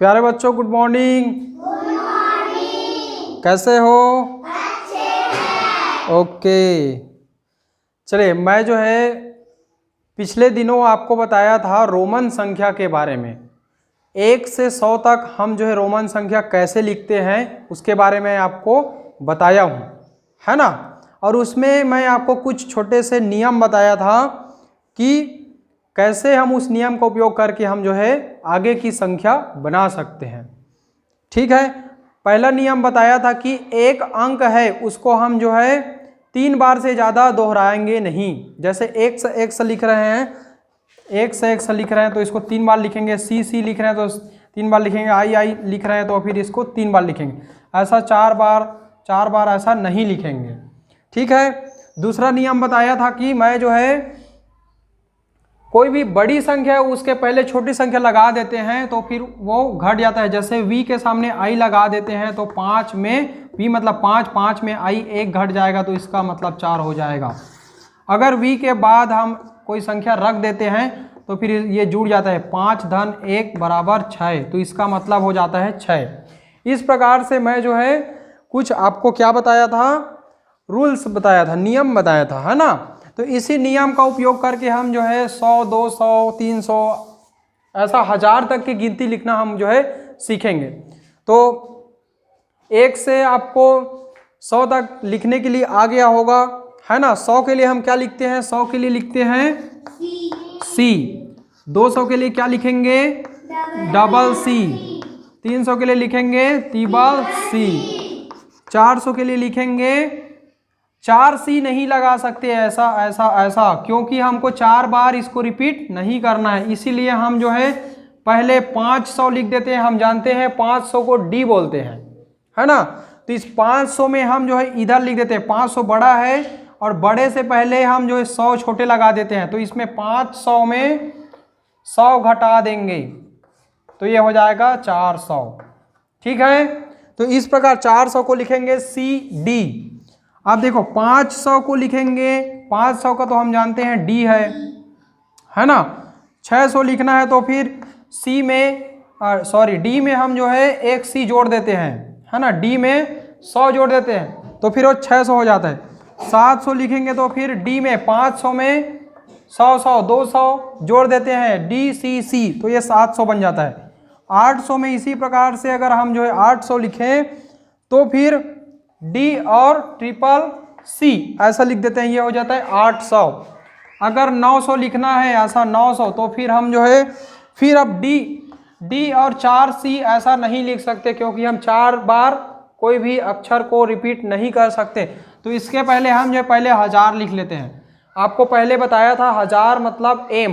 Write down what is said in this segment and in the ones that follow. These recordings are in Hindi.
प्यारे बच्चों गुड मॉर्निंग। कैसे हो? अच्छे हैं। ओके, चलिए मैं जो है पिछले दिनों आपको बताया था रोमन संख्या के बारे में। 1 से 100 तक हम जो है रोमन संख्या कैसे लिखते हैं उसके बारे में आपको बताया हूँ, है ना। और उसमें मैं आपको कुछ छोटे से नियम बताया था कि कैसे हम उस नियम का उपयोग करके हम जो है आगे की संख्या बना सकते हैं। ठीक है, पहला नियम बताया था कि एक अंक है उसको हम जो है 3 बार से ज़्यादा दोहराएंगे नहीं। जैसे 1 से 1 से लिख रहे हैं, 1 से 1 से लिख रहे हैं तो इसको 3 बार लिखेंगे। सी लिख रहे हैं तो 3 बार लिखेंगे। आई लिख रहे हैं तो फिर इसको 3 बार लिखेंगे। ऐसा 4 बार ऐसा नहीं लिखेंगे। ठीक है, दूसरा नियम बताया था कि मैं जो है कोई भी बड़ी संख्या है उसके पहले छोटी संख्या लगा देते हैं तो फिर वो घट जाता है। जैसे v के सामने i लगा देते हैं तो 5 में v मतलब 5 में i 1 घट जाएगा तो इसका मतलब 4 हो जाएगा। अगर v के बाद हम कोई संख्या रख देते हैं तो फिर ये जुड़ जाता है 5 धन 1 बराबर 6 तो इसका मतलब हो जाता है 6। इस प्रकार से मैं जो है कुछ आपको क्या बताया था, रूल्स बताया था, नियम बताया था, है ना। तो इसी नियम का उपयोग करके हम जो है 100, 200, 300 ऐसा 1000 तक की गिनती लिखना हम जो है सीखेंगे। तो 1 से आपको 100 तक लिखने के लिए आ गया होगा, है ना। 100 के लिए हम क्या लिखते हैं? 100 के लिए लिखते हैं C। 200 के लिए क्या लिखेंगे? Double C। 300 के लिए लिखेंगे ट्रिपल C। 400 के लिए लिखेंगे 4C नहीं लगा सकते ऐसा क्योंकि हमको 4 बार इसको रिपीट नहीं करना है। इसीलिए हम जो है पहले 500 लिख देते हैं। हम जानते हैं 500 को D बोलते हैं, है ना। तो इस 500 में हम जो है इधर लिख देते हैं। 500 बड़ा है और बड़े से पहले हम जो है 100 छोटे लगा देते हैं। तो इसमें 500 में 100 घटा देंगे तो ये हो जाएगा 400। ठीक है, तो इस प्रकार 400 को लिखेंगे CD। अब देखो 500 को लिखेंगे, 500 का तो हम जानते हैं D है ना। 600 लिखना है तो फिर D में हम जो है एक C जोड़ देते हैं, है ना। D में 100 जोड़ देते हैं तो फिर वो 600 हो जाता है। 700 लिखेंगे तो फिर D में 500 में 100 200 जोड़ देते हैं DCC तो ये 700 बन जाता है। 800 में इसी प्रकार से अगर हम जो है 800 लिखें तो फिर D और ट्रिपल C ऐसा लिख देते हैं, ये हो जाता है 800। अगर 900 लिखना है ऐसा 900 तो फिर हम जो है फिर अब D और 4C ऐसा नहीं लिख सकते क्योंकि हम 4 बार कोई भी अक्षर को रिपीट नहीं कर सकते। तो इसके पहले हम जो पहले 1000 लिख लेते हैं। आपको पहले बताया था 1000 मतलब M,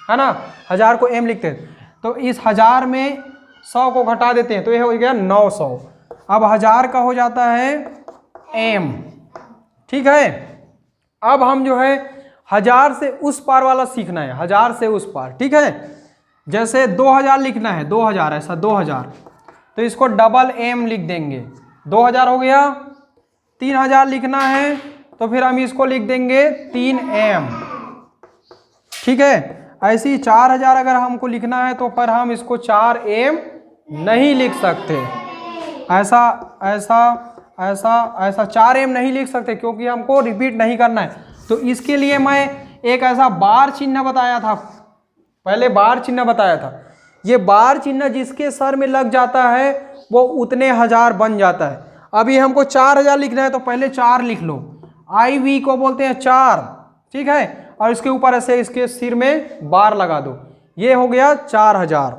है ना। 1000 को M लिखते हैं तो इस 1000 में 100 को घटा देते हैं तो ये हो गया 900। अब 1000 का हो जाता है M। ठीक है, अब हम जो है 1000 से उस पार वाला सीखना है, 1000 से उस पार। ठीक है, जैसे 2000 लिखना है, 2000 ऐसा 2000 तो इसको डबल M लिख देंगे, 2000 हो गया। 3000 लिखना है तो फिर हम इसको लिख देंगे 3M। ठीक है, ऐसी 4000 अगर हमको लिखना है तो पर हम इसको 4M नहीं लिख सकते। ऐसा 4M नहीं लिख सकते क्योंकि हमको रिपीट नहीं करना है। तो इसके लिए मैं एक ऐसा बार चिन्ह बताया था, पहले बार चिन्ह बताया था। ये बार चिन्ह जिसके सर में लग जाता है वो उतने 1000 बन जाता है। अभी हमको 4000 लिखना है तो पहले 4 लिख लो, IV को बोलते हैं 4। ठीक है, और इसके ऊपर ऐसे इसके सिर में बार लगा दो, ये हो गया 4000।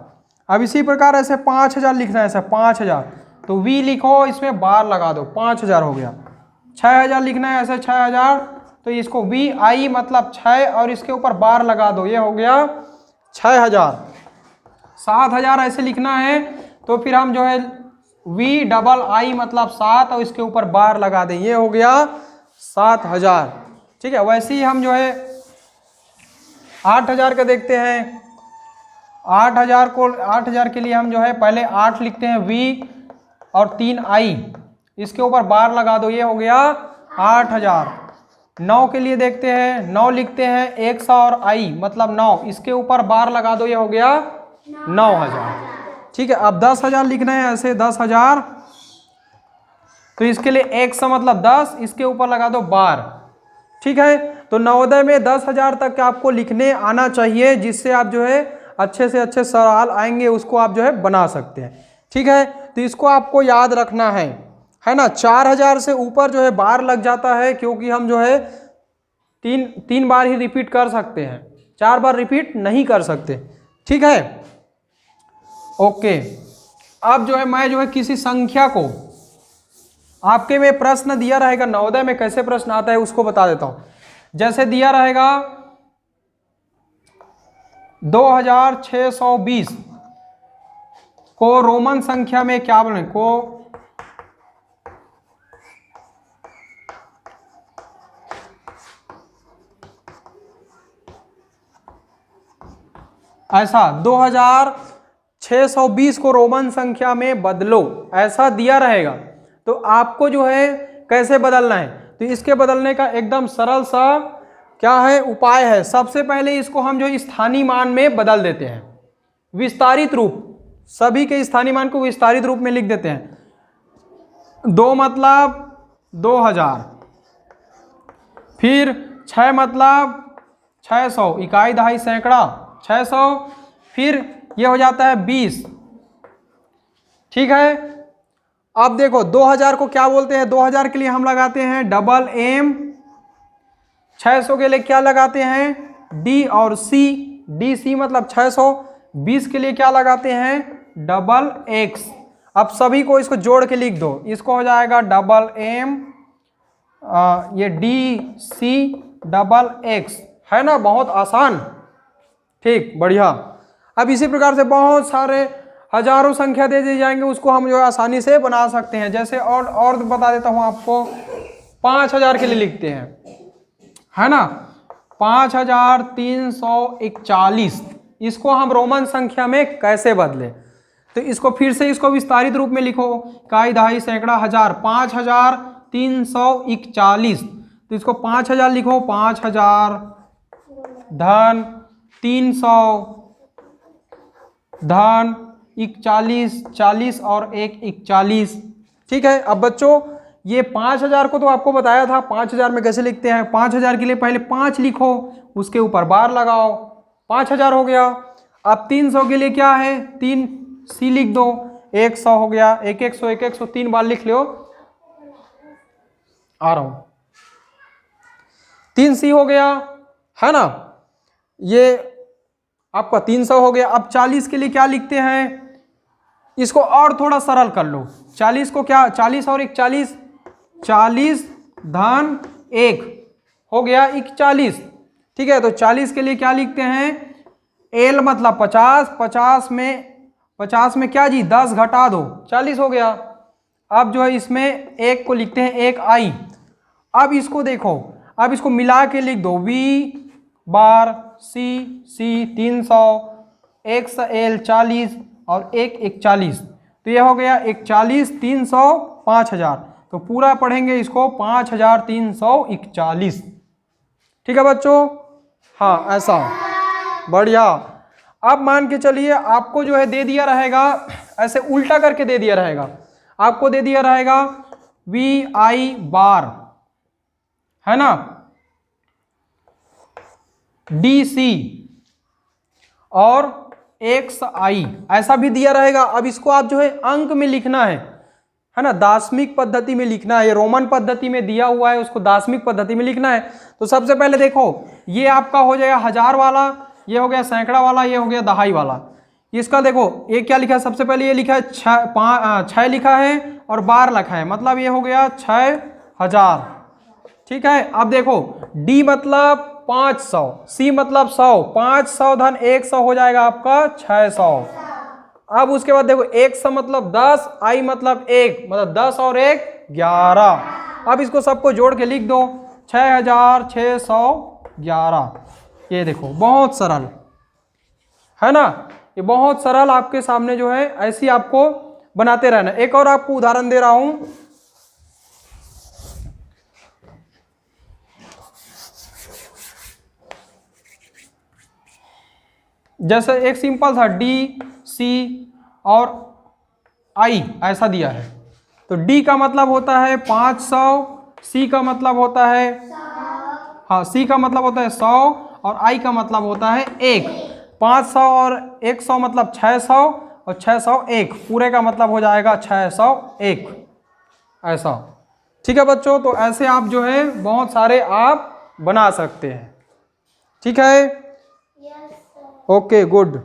अब इसी प्रकार ऐसे 5000 लिखना है, ऐसा 5000 तो V लिखो, इसमें बार लगा दो, 5000 हो गया। 6000 लिखना है ऐसे 6000 तो इसको VI मतलब 6 और इसके ऊपर बार लगा दो, ये हो गया 6000। 7000 ऐसे लिखना है तो फिर हम जो है VII मतलब 7 और इसके ऊपर बार लगा दें, ये हो गया 7000। ठीक है, वैसे ही हम जो है 8000 का देखते हैं। 8000 के लिए हम जो है पहले 8 लिखते हैं V और 3I, इसके ऊपर बार लगा दो, ये हो गया 8000। 9 के लिए देखते हैं, 9 लिखते हैं 100 और I मतलब 9, इसके ऊपर बार लगा दो, ये हो गया 9000। ठीक है, अब 10,000 लिखना है ऐसे 10,000, तो इसके लिए x मतलब 10, इसके ऊपर लगा दो बार। ठीक है, तो नवोदय में 10,000 तक आपको लिखने आना चाहिए, जिससे आप जो है अच्छे से अच्छे सवाल आएंगे उसको आप जो है बना सकते हैं। ठीक है, तो इसको आपको याद रखना है ना। 4,000 से ऊपर जो है बार लग जाता है, क्योंकि हम जो है तीन बार ही रिपीट कर सकते हैं, 4 बार रिपीट नहीं कर सकते। ठीक है, ओके। अब जो है मैं जो है किसी संख्या को, आपके में प्रश्न दिया रहेगा, नवोदय में कैसे प्रश्न आता है उसको बता देता हूं। जैसे दिया रहेगा 2620 को रोमन संख्या में क्या बोले को, ऐसा 2620 को रोमन संख्या में बदलो, ऐसा दिया रहेगा। तो आपको जो है कैसे बदलना है, तो इसके बदलने का एकदम सरल सा क्या है उपाय है। सबसे पहले इसको हम जो स्थानीय मान में बदल देते हैं, विस्तारित रूप, सभी के स्थानीय मान को विस्तारित रूप में लिख देते हैं। 2 मतलब 2000, फिर 6 मतलब 600, इकाई दहाई सैकड़ा 600, फिर ये हो जाता है 20। ठीक है, अब देखो 2000 को क्या बोलते हैं, 2000 के लिए हम लगाते हैं डबल एम, 600 के लिए क्या लगाते हैं डी और सी, डी सी मतलब 600, 20 के लिए क्या लगाते हैं डबल एक्स। अब सभी को इसको जोड़ के लिख दो, इसको हो जाएगा डबल एम, ये डी सी डबल एक्स, है ना, बहुत आसान। ठीक, बढ़िया। अब इसी प्रकार से बहुत सारे हजारों संख्या दे दी जाएंगे, उसको हम जो है आसानी से बना सकते हैं। जैसे और बता देता हूं आपको, 5000 के लिए लिखते हैं, है ना, 5341, इसको हम रोमन संख्या में कैसे बदले, तो इसको फिर से इसको विस्तारित रूप में लिखो, इकाई दहाई सैकड़ा हजार, 5341, तो इसको 5000 लिखो, 5000 धन 300 धन 41, 40 और 1 41। ठीक है, अब बच्चों ये 5000 को तो आपको बताया था 5000 में कैसे लिखते हैं। 5000 के लिए पहले 5 लिखो, उसके ऊपर बार लगाओ, 5000 हो गया। अब 300 के लिए क्या है, 3 सी लिख दो, 100 हो गया, 1 100 3 बार लिख लो, आ रहा हूं, 3 सी हो गया, है ना, ये आपका 300 हो गया। अब 40 के लिए क्या लिखते हैं, इसको और थोड़ा सरल कर लो, 40 को क्या, 40 और 1 40, 40 धन 1 हो गया 41। ठीक है, तो 40 के लिए क्या लिखते हैं, एल मतलब 50, 50 में क्या जी 10 घटा दो, 40 हो गया। अब जो है इसमें 1 को लिखते हैं 1 आई। अब इसको देखो, अब इसको मिला के लिख दो, V bar C 300, X L 40 और 1 41, तो यह हो गया 41, 300, 5000, तो पूरा पढ़ेंगे इसको 5341। ठीक है बच्चों, हाँ ऐसा, बढ़िया। अब मान के चलिए आपको जो है दे दिया रहेगा, ऐसे उल्टा करके दे दिया रहेगा, आपको दे दिया रहेगा वी आई बार, है ना, डी सी और एक्स आई, ऐसा भी दिया रहेगा। अब इसको आप जो है अंक में लिखना है ना, दाशमिक पद्धति में लिखना है। ये रोमन पद्धति में दिया हुआ है, उसको दाशमिक पद्धति में लिखना है। तो सबसे पहले देखो, ये आपका हो जाएगा 1000 वाला, ये हो गया सैकड़ा वाला, ये हो गया दहाई वाला। इसका देखो ये क्या लिखा है, सबसे पहले ये लिखा है 6 लिखा है और बार लिखा है, मतलब ये हो गया 6000। ठीक है, अब देखो डी मतलब 500, सी मतलब 100, 500 धन 100 हो जाएगा आपका 600। अब उसके बाद देखो 100 मतलब 10, आई मतलब 1, मतलब 10 और 1 11। अब इसको सबको जोड़ के लिख दो, 6611। ये देखो बहुत सरल है ना, ये बहुत सरल आपके सामने जो है, ऐसी आपको बनाते रहना। एक और आपको उदाहरण दे रहा हूं, जैसे एक सिंपल था डी सी और आई ऐसा दिया है। तो डी का मतलब होता है 500, सी का मतलब होता है, हाँ सी का मतलब होता है 100 और आई का मतलब होता है 1। 500 और 100 मतलब 600 और 601 पूरे का मतलब हो जाएगा 601 ऐसा। ठीक है बच्चों, तो ऐसे आप जो है बहुत सारे आप बना सकते हैं। ठीक है, यस सर। Okay good.